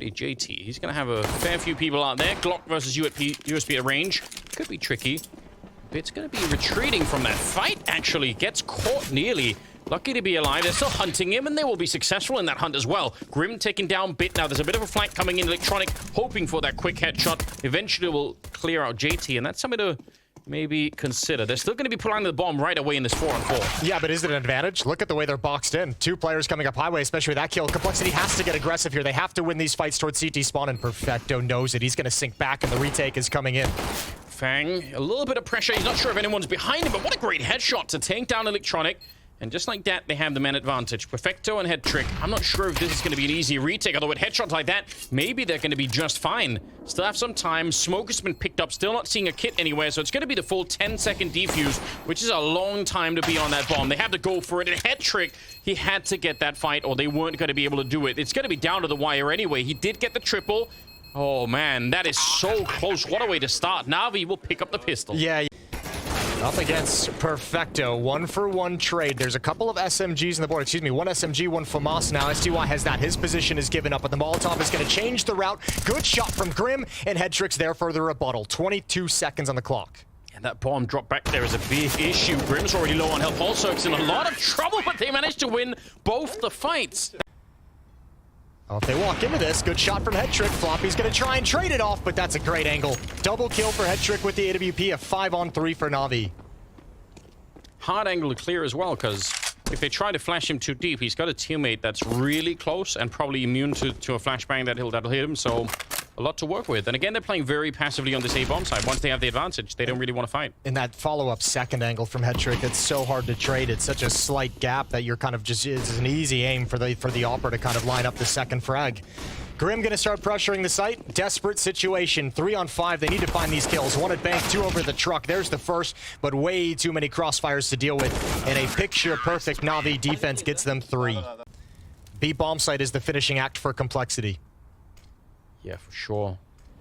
Alrighty, JT. He's going to have a fair few people out there. Glock versus USB at range. Could be tricky. Bit's going to be retreating from that fight, actually. Gets caught nearly. Lucky to be alive. They're still hunting him, and they will be successful in that hunt as well. Grim taking down Bit. Now, there's a bit of a flank coming in. Electronic hoping for that quick headshot. Eventually, will clear out JT, and that's something to maybe consider. They're still going to be planting the bomb right away in this 4-on-4. Yeah, but is it an advantage? Look at the way they're boxed in. Two players coming up highway, especially with that kill. Complexity has to get aggressive here. They have to win these fights towards CT spawn, and perfecto knows it. He's going to sink back, and the retake is coming in. Fang, a little bit of pressure. He's not sure if anyone's behind him, but what a great headshot to take down Electronic. And just like that, they have the man advantage. Perfecto and head trick. I'm not sure if this is going to be an easy retake, although with headshots like that, maybe they're going to be just fine. Still have some time. Smoke has been picked up. Still not seeing a kit anywhere, so it's going to be the full 10-second defuse, which is a long time to be on that bomb. They have to go for it. And head trick, he had to get that fight, or they weren't going to be able to do it. It's going to be down to the wire anyway. He did get the triple. Oh, man, that is so close. What a way to start. Na'Vi will pick up the pistol. Yeah. Up against Perfecto, 1-for-1 trade. There's a couple of SMGs on the board. Excuse me, one SMG, one FAMAS now. STY has that. His position is given up, but the Molotov is going to change the route. Good shot from Grim, and Headtrick's there for the rebuttal. 22 seconds on the clock. And that bomb drop back there is a big issue. Grim's already low on health. Also, it's in a lot of trouble, but they managed to win both the fights. Oh, if they walk into this, good shot from Headtrick. Floppy's going to try and trade it off, but that's a great angle. Double kill for Headtrick with the AWP, a 5-on-3 for Na'Vi. Hard angle to clear as well, because if they try to flash him too deep, he's got a teammate that's really close and probably immune to a flashbang that'll hit him, so a lot to work with. And again, they're playing very passively on this A-bomb side. Once they have the advantage, they don't really want to fight. In that follow-up second angle from Headtrick, it's so hard to trade. It's such a slight gap that you're kind of just, it's an easy aim for the Opera to kind of line up the second frag. Grim going to start pressuring the site. Desperate situation. 3-on-5. They need to find these kills. One at bank, two over the truck. There's the first, but way too many crossfires to deal with. And a picture-perfect Na'Vi defense gets them 3. B bomb site is the finishing act for Complexity. Yeah, for sure.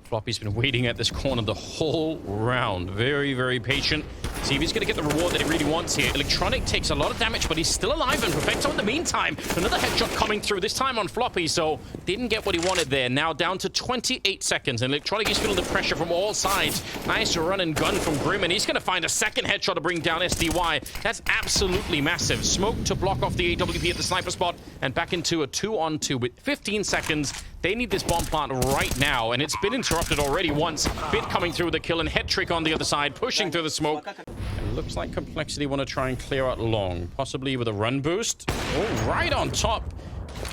Floppy's been waiting at this corner the whole round. Very, very patient. See if he's going to get the reward that he really wants here. Electronic takes a lot of damage, but he's still alive. And Perfecto in the meantime, another headshot coming through, this time on Floppy, so didn't get what he wanted there. Now down to 28 seconds, and Electronic is feeling the pressure from all sides. Nice run and gun from Grim, and he's going to find a second headshot to bring down SDY. That's absolutely massive. Smoke to block off the AWP at the sniper spot, and back into a 2-on-2 with 15 seconds. They need this bomb plant right now, and it's been interrupted already once. Bit coming through with the kill, and head trick on the other side, pushing through the smoke. It looks like Complexity want to try and clear out long, possibly with a run boost. Oh, right on top.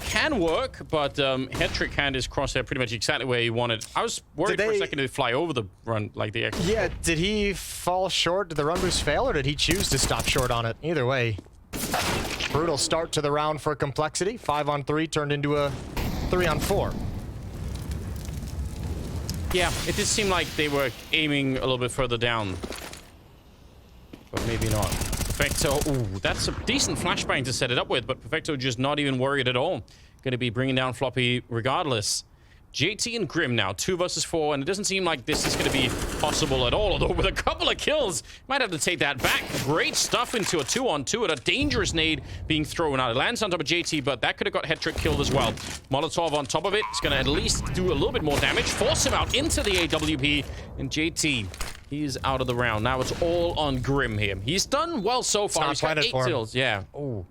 Can work, but head trick had his crosshair pretty much exactly where he wanted. I was worried for a second to fly over the run, like the extra. Yeah, did he fall short? Did the run boost fail, or did he choose to stop short on it? Either way. Brutal start to the round for Complexity. 5-on-3 turned into a 3-on-4. Yeah, it did seem like they were aiming a little bit further down. But maybe not. Perfecto, ooh, that's a decent flashbang to set it up with, but Perfecto just not even worried at all. Going to be bringing down Floppy regardless. JT and Grim now, 2 versus 4, and it doesn't seem like this is going to be possible at all, although with a couple of kills, might have to take that back. Great stuff into a 2-on-2 and a dangerous nade being thrown out. It lands on top of JT, but that could have got Headtrick killed as well. Molotov on top of it. It's going to at least do a little bit more damage, force him out into the AWP, and JT, he's out of the round. Now it's all on Grim here. He's done well so far. He's got 8 kills. Yeah. Oh.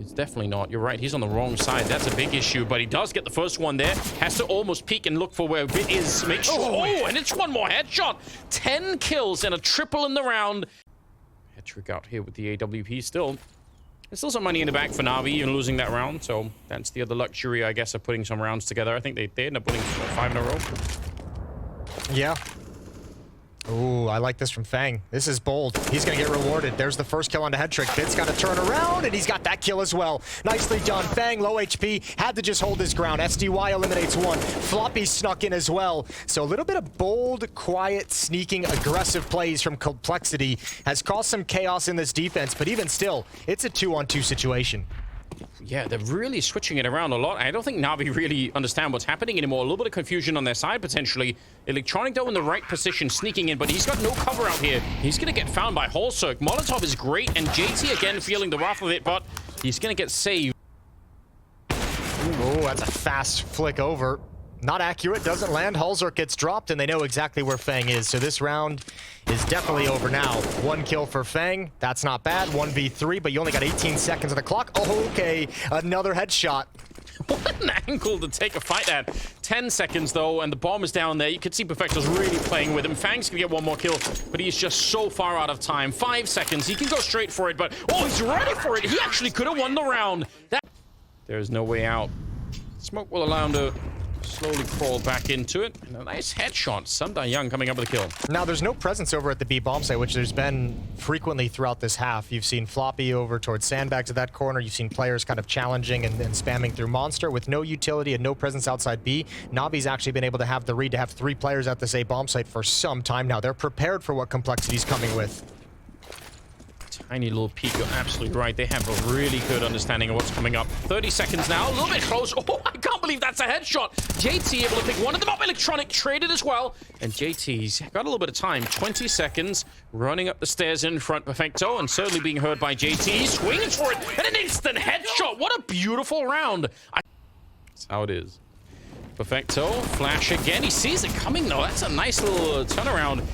It's definitely not. You're right. He's on the wrong side. That's a big issue, but he does get the first one there. Has to almost peek and look for where Bit is. Make sure. Oh, and it's one more headshot. 10 kills and a triple in the round. Headtrick out here with the AWP still. There's still some money in the back for Na'Vi, even losing that round. So that's the other luxury, I guess, of putting some rounds together. I think they end up putting 5 in a row. Yeah. Ooh, I like this from Fang. This is bold. He's going to get rewarded. There's the first kill onto Headtrick. Bit's got to turn around, and he's got that kill as well. Nicely done. Fang, low HP, had to just hold his ground. SDY eliminates 1. Floppy snuck in as well. So a little bit of bold, quiet, sneaking, aggressive plays from Complexity has caused some chaos in this defense, but even still, it's a 2-on-2 situation. Yeah, they're really switching it around a lot. I don't think Na'Vi really understand what's happening anymore. A little bit of confusion on their side, potentially. Electronic, though, in the right position, sneaking in, but he's got no cover out here. He's going to get found by Holcirk. Molotov is great, and JT, again, feeling the wrath of it, but he's going to get saved. Oh, Oh, that's a fast flick over. Not accurate, doesn't land. Halzerk gets dropped, and they know exactly where Fang is. So this round is definitely over now. 1 kill for Fang. That's not bad. 1v3, but you only got 18 seconds on the clock. Oh, okay, another headshot. What an angle to take a fight at. 10 seconds, though, and the bomb is down there. You can see perfecto's really playing with him. Fang's gonna get 1 more kill, but he's just so far out of time. 5 seconds. He can go straight for it, but... Oh, he's ready for it. He actually could have won the round. There's no way out. Smoke will allow him to slowly crawl back into it. And a nice headshot. Sundar Young coming up with a kill. Now, there's no presence over at the B bomb site, which there's been frequently throughout this half. You've seen Floppy over towards sandbags at that corner. You've seen players kind of challenging and spamming through Monster with no utility and no presence outside B. Navi's actually been able to have the read to have 3 players at this A bomb site for some time now. They're prepared for what Complexity's coming with. Tiny little peek, you're absolutely right. They have a really good understanding of what's coming up. 30 seconds now, a little bit close. Oh, I can't believe that's a headshot. JT able to pick one of them up. Electronic traded as well. And JT's got a little bit of time. 20 seconds, running up the stairs in front. Perfecto, and certainly being heard by JT. He swings for it, and an instant headshot. What a beautiful round. That's how it is. Perfecto, flash again. He sees it coming, though. That's a nice little turnaround.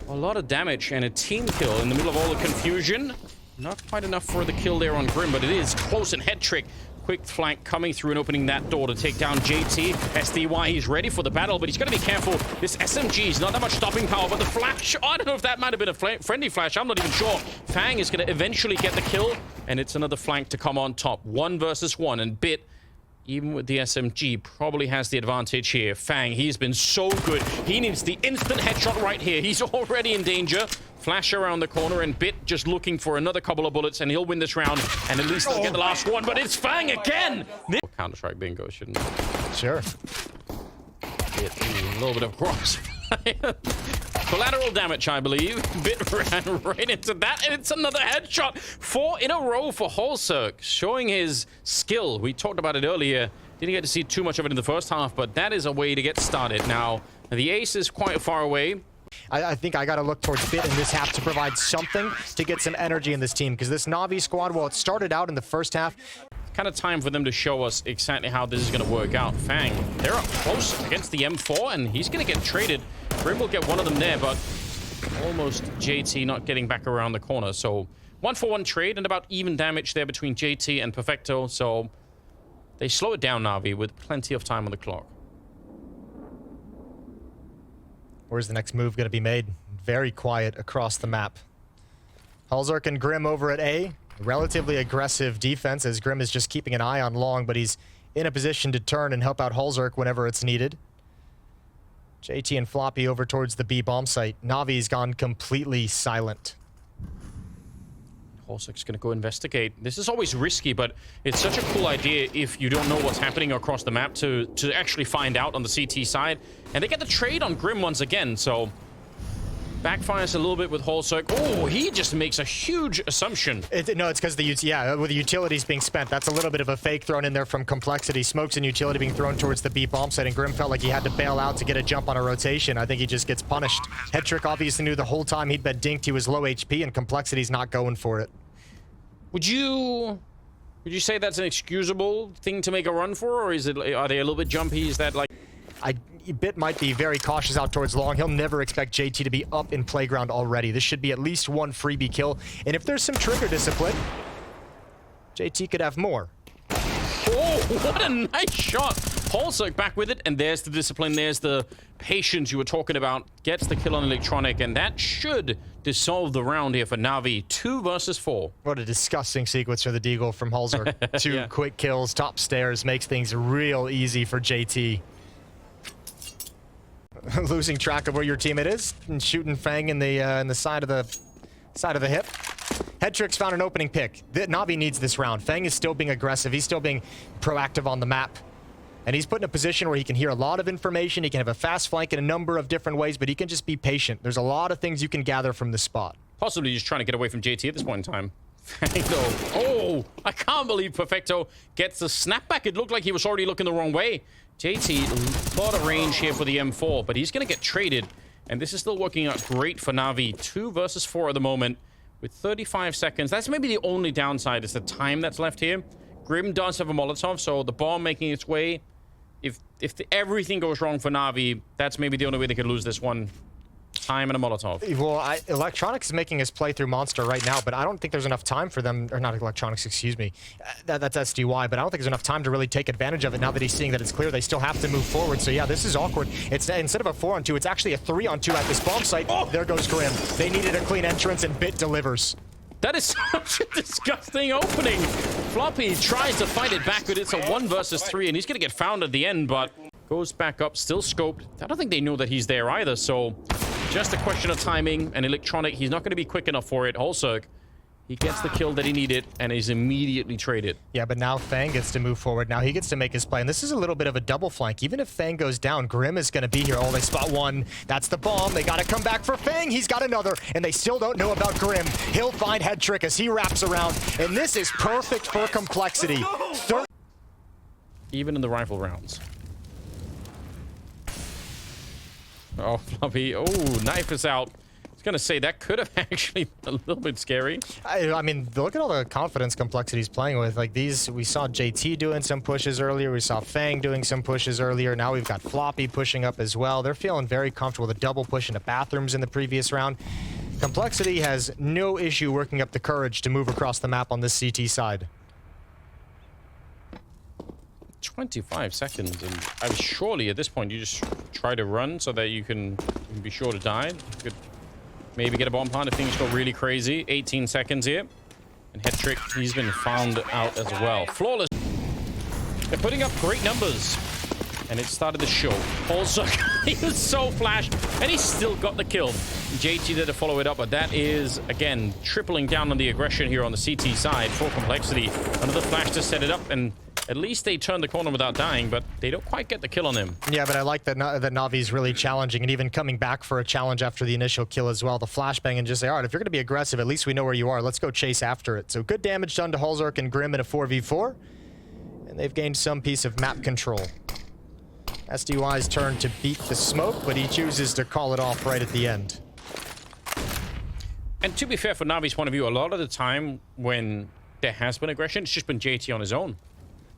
A lot of damage and a team kill in the middle of all the confusion. Not quite enough for the kill there on Grim, but it is close and head trick. Quick flank coming through and opening that door to take down JT. SDY, he's ready for the battle, but he's got to be careful. This SMG is not that much stopping power, but the flash, I don't know if that might have been a friendly flash. I'm not even sure. Fang is going to eventually get the kill, and it's another flank to come on top. 1 versus 1, and Bit, even with the SMG, probably has the advantage here. Fang, he's been so good. He needs the instant headshot right here. He's already in danger. Flash around the corner, and Bit just looking for another couple of bullets, and he'll win this round, and at least he'll get the last one, but it's Fang again! Counter-Strike bingo, shouldn't it? Sure. A little bit of cross. Collateral damage, I believe. Bit ran right into that, and it's another headshot. 4 in a row for Halzerk, showing his skill. We talked about it earlier. Didn't get to see too much of it in the first half, but that is a way to get started. Now, the ace is quite far away. I think I got to look towards Bit in this half to provide something to get some energy in this team, because this Na'Vi squad, well, it started out in the first half. Kind of time for them to show us exactly how this is going to work out. Fang, they're up close against the M4, and he's going to get traded. Grim will get one of them there, but almost JT not getting back around the corner. So 1-for-1 trade and about even damage there between JT and Perfecto. So they slow it down, Na'Vi, with plenty of time on the clock. Where's the next move going to be made? Very quiet across the map. Halzerk and Grim over at A. Relatively aggressive defense, as Grim is just keeping an eye on long, but he's in a position to turn and help out Halzerk whenever it's needed. JT and Floppy over towards the B bomb site. Navi's gone completely silent. Halzerk's going to go investigate. This is always risky, but it's such a cool idea if you don't know what's happening across the map to actually find out on the CT side. And they get the trade on Grim once again, so backfires a little bit with Halzerk. Oh, he just makes a huge assumption. No, it's because with the utilities being spent. That's a little bit of a fake thrown in there from Complexity. Smokes and utility being thrown towards the B bomb site, and Grim felt like he had to bail out to get a jump on a rotation. I think he just gets punished. Headtrick obviously knew the whole time he'd been dinked he was low HP, and Complexity's not going for it. Would you say that's an excusable thing to make a run for, or are they a little bit jumpy? Is that like... Bit might be very cautious out towards long. He'll never expect JT to be up in playground already. This should be at least 1 freebie kill. And if there's some trigger discipline, JT could have more. Oh, what a nice shot. Halzerk back with it, and there's the discipline. There's the patience you were talking about. Gets the kill on Electronic, and that should dissolve the round here for Na'Vi. 2 versus 4. What a disgusting sequence for the Deagle from Halzerk. 2 quick kills, top stairs, makes things real easy for JT. Losing track of where your teammate is and shooting Fang in the side of the hip. Headtrick's found an opening pick. Na'Vi needs this round. Fang is still being aggressive. He's still being proactive on the map. And he's put in a position where he can hear a lot of information. He can have a fast flank in a number of different ways, but he can just be patient. There's a lot of things you can gather from this spot. Possibly just trying to get away from JT at this point in time. Oh, I can't believe Perfecto gets the snapback. It looked like he was already looking the wrong way. JT, a lot of range here for the M4, but he's going to get traded. And this is still working out great for Na'Vi. 2 versus 4 at the moment with 35 seconds. That's maybe the only downside is the time that's left here. Grim does have a Molotov, so the bomb making its way. If everything goes wrong for Na'Vi, that's maybe the only way they could lose this one. Time and a Molotov. Well, Electronics is making his play through Monster right now, but I don't think there's enough time for them, or not Electronics, excuse me. That's SDY, but I don't think there's enough time to really take advantage of it now that he's seeing that it's clear they still have to move forward. So yeah, this is awkward. It's instead of a 4-on-2, it's actually a 3-on-2 at this bomb site. Oh, there goes Grim. They needed a clean entrance, and Bit delivers. That is such a disgusting opening. Floppy tries to fight it back, but it's a 1 versus 3, and he's going to get found at the end, but goes back up, still scoped. I don't think they know that he's there either, so just a question of timing. And Electronic, he's not going to be quick enough for it. Holzerk, he gets the kill that he needed and is immediately traded. Yeah, but now Fang gets to move forward. Now he gets to make his play. And this is a little bit of a double flank. Even if Fang goes down, Grim is going to be here. Oh, they spot one. That's the bomb. They got to come back for Fang. He's got another. And they still don't know about Grim. He'll find Head Trick as he wraps around. And this is perfect for complexity. Even in the rifle rounds. Oh, Floppy. Oh, knife is out. I was going to say, that could have actually been a little bit scary. I mean, look at all the confidence Complexity he's playing with. Like these, we saw JT doing some pushes earlier. We saw Fang doing some pushes earlier. Now we've got Floppy pushing up as well. They're feeling very comfortable with a double push into bathrooms in the previous round. Complexity has no issue working up the courage to move across the map on this CT side. 25 seconds, and surely at this point you just try to run so that you can be sure to die. You could maybe get a bomb plant if things go really crazy. 18 seconds here, and Head Trick, he's been found out as well. Flawless. They're putting up great numbers, and it started to show. Also, he was so flashed, and he still got the kill. JT did to follow it up, but that is again tripling down on the aggression here on the CT side for Complexity. Another flash to set it up, and at least they turned the corner without dying, but they don't quite get the kill on him. Yeah, but I like that Navi's really challenging and even coming back for a challenge after the initial kill as well. The flashbang and just say, all right, if you're going to be aggressive, at least we know where you are. Let's go chase after it. So good damage done to Holzerk and Grim in a 4v4. And they've gained some piece of map control. SDY's turn to beat the smoke, but he chooses to call it off right at the end. And to be fair, for Navi's point of view, a lot of the time when there has been aggression, it's just been JT on his own.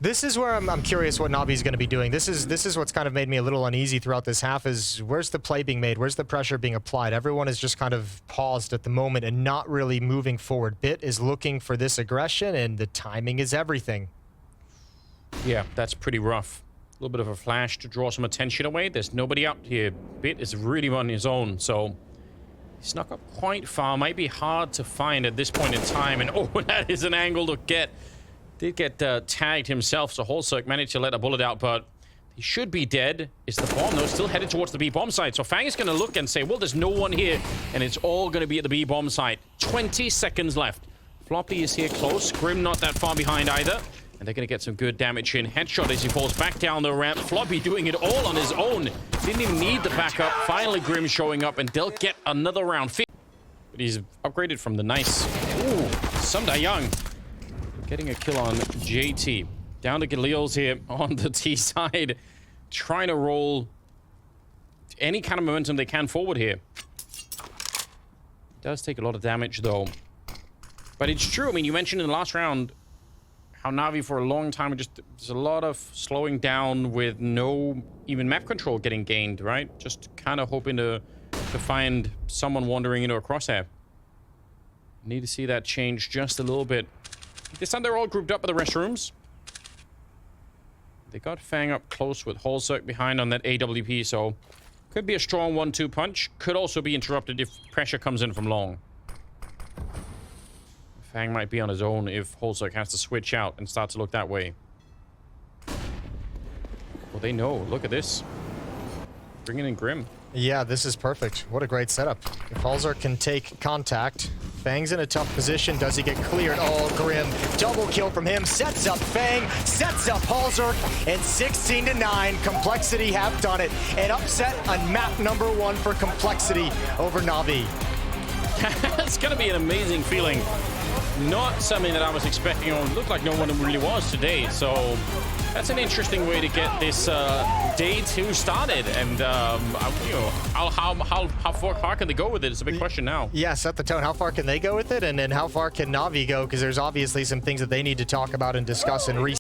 This is where I'm curious what Navi's going to be doing. This is what's kind of made me a little uneasy throughout this half is where's the play being made? Where's the pressure being applied? Everyone is just kind of paused at the moment and not really moving forward. Bit is looking for this aggression, and the timing is everything. Yeah, that's pretty rough. A little bit of a flash to draw some attention away. There's nobody out here. Bit is really on his own, so he snuck up quite far. Might be hard to find at this point in time, and oh, that is an angle to get. Did get tagged himself, so Holzerk managed to let a bullet out, but he should be dead. Is the bomb, though, still headed towards the B bomb site? So Fang is going to look and say, well, there's no one here, and it's all going to be at the B bomb site. 20 seconds left. Floppy is here close. Grim not that far behind either. And they're going to get some good damage in. Headshot as he falls back down the ramp. Floppy doing it all on his own. Didn't even need the backup. Finally, Grim showing up, and they'll get another round. But he's upgraded from the nice. Ooh, Sumda Young. Getting a kill on JT. Down to Galil's here on the T side. Trying to roll any kind of momentum they can forward here. Does take a lot of damage, though. But it's true. I mean, you mentioned in the last round how Na'Vi for a long time, there's a lot of slowing down with no even map control getting gained, right? Just kind of hoping to find someone wandering into a crosshair. Need to see that change just a little bit. This time they're all grouped up at the restrooms. They got Fang up close with Holzerk behind on that AWP, so could be a strong 1-2 punch. Could also be interrupted if pressure comes in from long. Fang might be on his own if Holzerk has to switch out and start to look that way. Well, they know. Look at this. Bringing in Grim. Yeah, this is perfect. What a great setup. If Holzerk can take contact, Fang's in a tough position. Does he get cleared? Oh, Grim. Double kill from him. Sets up Fang. Sets up Holzerk. And 16-9. Complexity have done it. An upset on map number 1 for Complexity over Na'Vi. It's going to be an amazing feeling. Not something that I was expecting, or looked like no one really was today. So That's an interesting way to get this day 2 started, and you know, how far can they go with it? It's a big question now. Yeah, set the tone. How far can they go with it, and then how far can Navi go? Because there's obviously some things that they need to talk about and discuss and